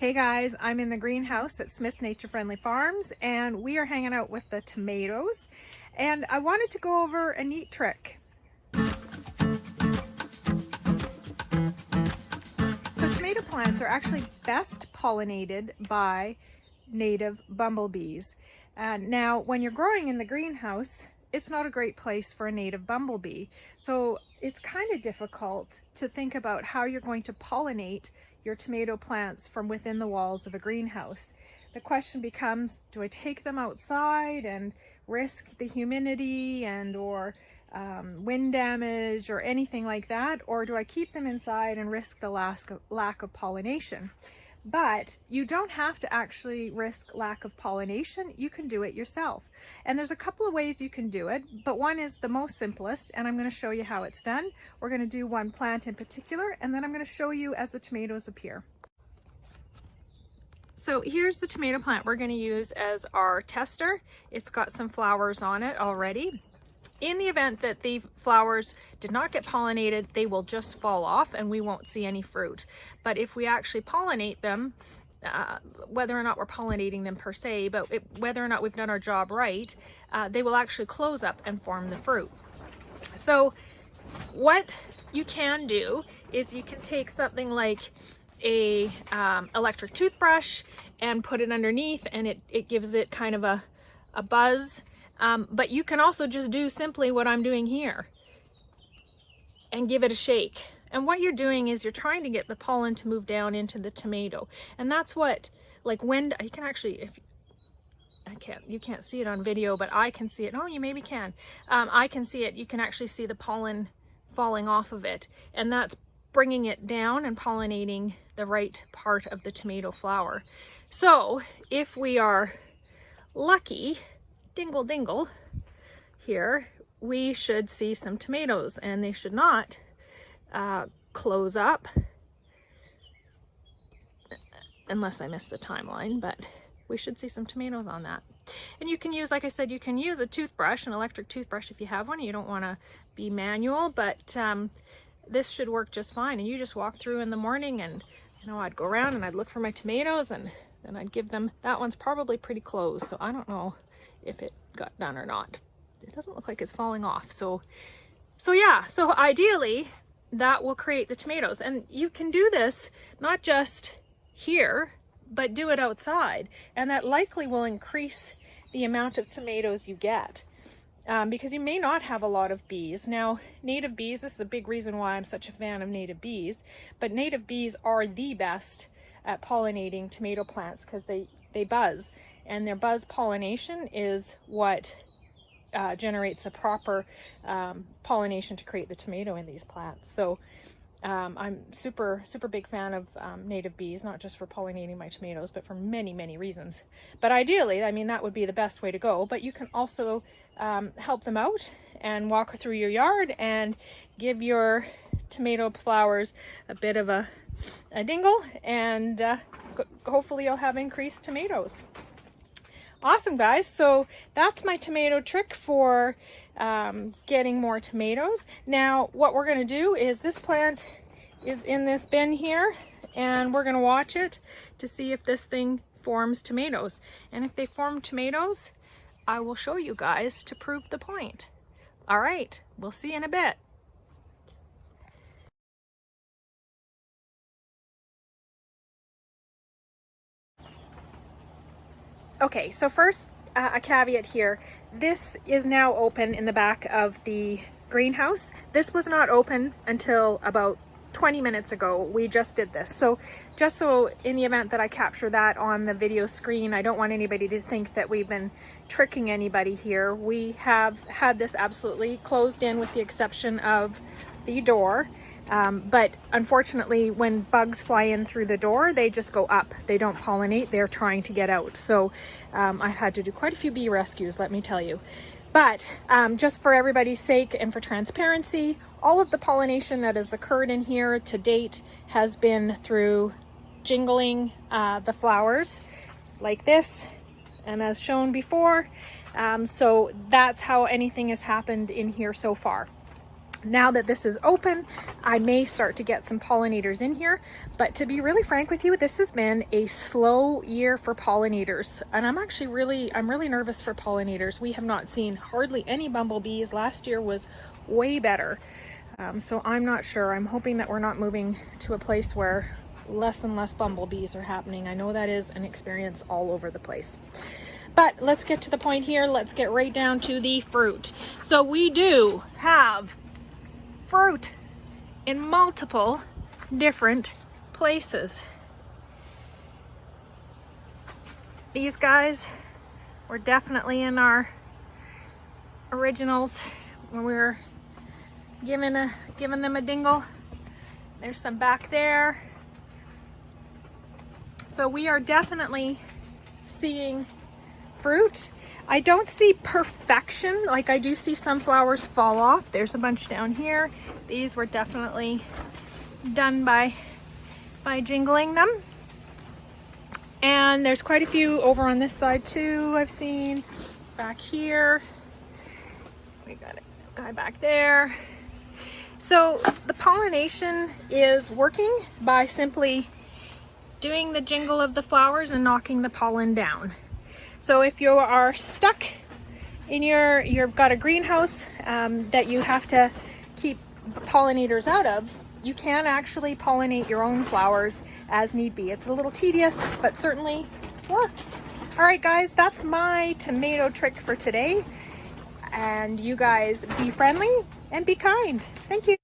Hey guys, I'm in the greenhouse at Smith's Nature Friendly Farms and we are hanging out with the tomatoes, and I wanted to go over a neat trick. So tomato plants are actually best pollinated by native bumblebees. Now when you're growing in the greenhouse, it's not a great place for a native bumblebee. So it's kind of difficult to think about how you're going to pollinate your tomato plants from within the walls of a greenhouse. The question becomes, do I take them outside and risk the humidity or wind damage or anything like that? Or do I keep them inside and risk the lack of pollination? But you don't have to actually risk lack of pollination. You can do it yourself. And there's a couple of ways you can do it, but one is the most simplest, and I'm going to show you how it's done. We're going to do one plant in particular, and then I'm going to show you as the tomatoes appear. So here's the tomato plant we're going to use as our tester. It's got some flowers on it already. In the event that the flowers did not get pollinated, they will just fall off and we won't see any fruit. But if we actually pollinate them, whether or not we're pollinating them per se, but whether or not we've done our job right, they will actually close up and form the fruit. So what you can do is you can take something like a electric toothbrush and put it underneath, and it gives it kind of a buzz. But you can also just do simply what I'm doing here and give it a shake. And what you're doing is you're trying to get the pollen to move down into the tomato. And that's what, like when, you can actually, if you can't see it on video, but I can see it. Oh, you maybe can. I can see it. You can actually see the pollen falling off of it. And that's bringing it down and pollinating the right part of the tomato flower. So if we are lucky, dingle dingle here, we should see some tomatoes, and they should not close up unless I missed the timeline, but we should see some tomatoes on that. And you can use, like I said, you can use a toothbrush, an electric toothbrush if you have one. You don't want to be manual, but this should work just fine. And you just walk through in the morning, and you know, I'd go around and I'd look for my tomatoes, and then I'd give them, that one's probably pretty close, so I don't know if it got done or not. It doesn't look like it's falling off. So yeah, so ideally that will create the tomatoes. And you can do this not just here, but do it outside. And that likely will increase the amount of tomatoes you get, because you may not have a lot of bees. Now, native bees, this is a big reason why I'm such a fan of native bees, but native bees are the best at pollinating tomato plants because they buzz. And their buzz pollination is what generates the proper pollination to create the tomato in these plants. So I'm super big fan of native bees, not just for pollinating my tomatoes, but for many reasons. But ideally, I mean, that would be the best way to go. But you can also help them out and walk through your yard and give your tomato flowers a bit of a dingle, and hopefully you'll have increased tomatoes. Awesome, guys. So that's my tomato trick for getting more tomatoes. Now, what we're going to do is, this plant is in this bin here, and we're going to watch it to see if this thing forms tomatoes. And if they form tomatoes, I will show you guys to prove the point. All right, we'll see you in a bit. Okay, so first, a caveat here. This is now open in the back of the greenhouse. This was not open until about 20 minutes ago. We just did this. So just so in the event that I capture that on the video screen, I don't want anybody to think that we've been tricking anybody here. We have had this absolutely closed in with the exception of the door. But unfortunately, when bugs fly in through the door, they just go up. They don't pollinate. They're trying to get out. So I've had to do quite a few bee rescues, let me tell you. But just for everybody's sake and for transparency, all of the pollination that has occurred in here to date has been through jingling the flowers like this, and as shown before. So that's how anything has happened in here so far. Now that this is open, I may start to get some pollinators in here, but to be really frank with you, this has been a slow year for pollinators, and I'm really nervous for pollinators. We have not seen hardly any bumblebees. Last year was way better, so I'm not sure. I'm hoping that we're not moving to a place where less and less bumblebees are happening. I know that is an experience all over the place. But let's get to the point here. Let's get right down to the fruit. So we do have fruit in multiple different places. These guys were definitely in our originals when we were giving them a dingle. There's some back there. So we are definitely seeing fruit. I don't see perfection. Like, I do see some flowers fall off. There's a bunch down here. These were definitely done by jingling them. And there's quite a few over on this side too, I've seen. Back here. We got a guy back there. So the pollination is working by simply doing the jingle of the flowers and knocking the pollen down. So if you are stuck in you've got a greenhouse that you have to keep pollinators out of, you can actually pollinate your own flowers as need be. It's a little tedious, but certainly works. All right, guys, that's my tomato trick for today. And you guys be friendly and be kind. Thank you.